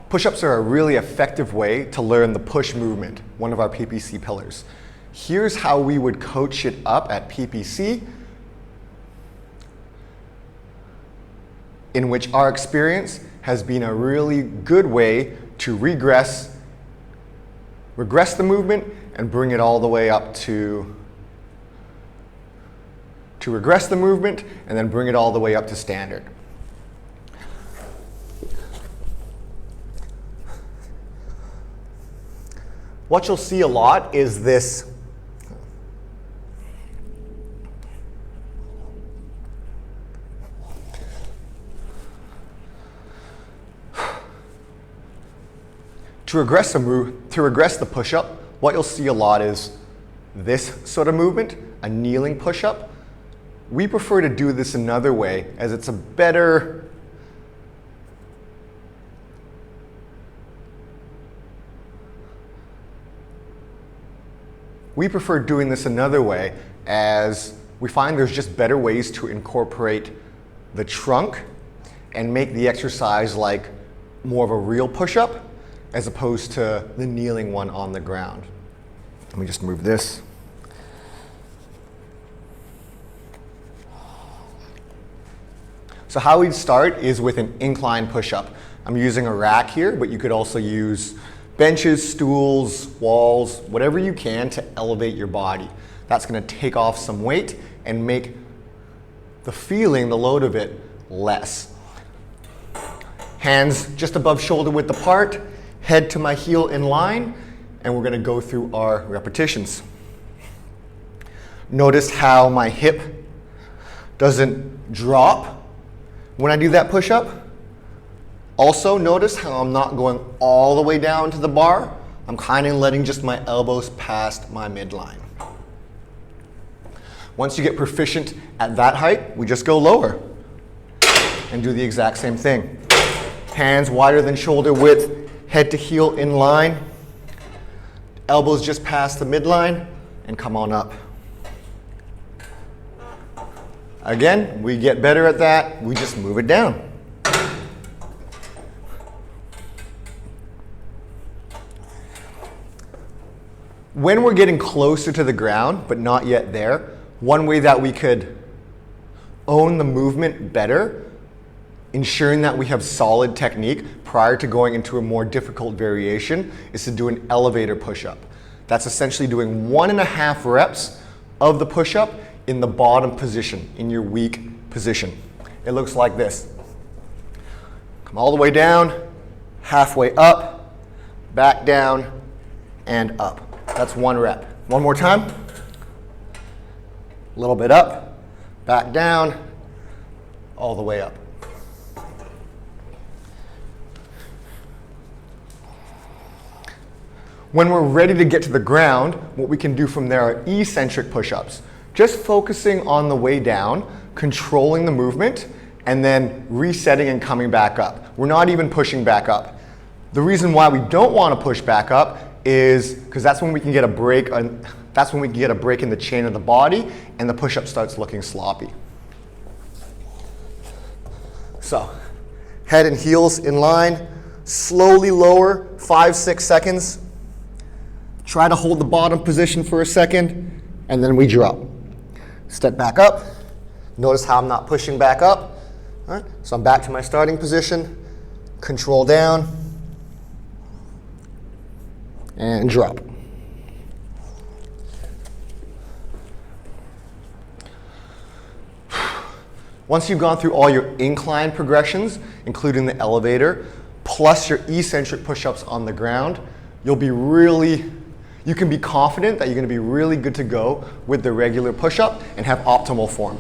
Push-ups are a really effective way to learn the push movement, one of our PPC pillars. Here's how we would coach it up at PPC, in which our experience has been a really good way to regress the movement and bring it all the way up to regress the movement and then bring it all the way up to standard. What you'll see a lot is this To regress the push-up, what you'll see a lot is this sort of movement, a kneeling push-up. We prefer to do this another way, as it's a better We prefer doing this another way, as we find there's just better ways to incorporate the trunk and make the exercise like more of a real push-up as opposed to the kneeling one on the ground. Let me just move this. So how we'd start is with an incline push-up. I'm using a rack here, but you could also use benches, stools, walls, whatever you can to elevate your body. That's going to take off some weight and make the load of it less. Hands just above shoulder width apart, head to my heel in line, and we're going to go through our repetitions. Notice how my hip doesn't drop when I do that push-up. Also notice how I'm not going all the way down to the bar. I'm kind of letting just my elbows past my midline. Once you get proficient at that height, we just go lower and do the exact same thing. Hands wider than shoulder width, head to heel in line, elbows just past the midline, and come on up. Again, we get better at that, we just move it down. When we're getting closer to the ground, but not yet there, one way that we could own the movement better, ensuring that we have solid technique prior to going into a more difficult variation, is to do an elevator push-up. That's essentially doing 1.5 reps of the push-up in the bottom position, in your weak position. It looks like this. Come all the way down, halfway up, back down, and up. That's 1 rep. One more time. A little bit up, back down, all the way up. When we're ready to get to the ground, what we can do from there are eccentric push-ups. Just focusing on the way down, controlling the movement, and then resetting and coming back up. We're not even pushing back up. The reason why we don't want to push back up is because that's when we can get a break in the chain of the body and the push-up starts looking sloppy. So, head and heels in line, slowly lower, 5-6 seconds. Try to hold the bottom position for a second, and then we drop. Step back up. Notice how I'm not pushing back up. All right, so I'm back to my starting position, control down, and drop. Once you've gone through all your incline progressions, including the elevator, plus your eccentric push-ups on the ground, you can be confident that you're going to be really good to go with the regular push-up and have optimal form.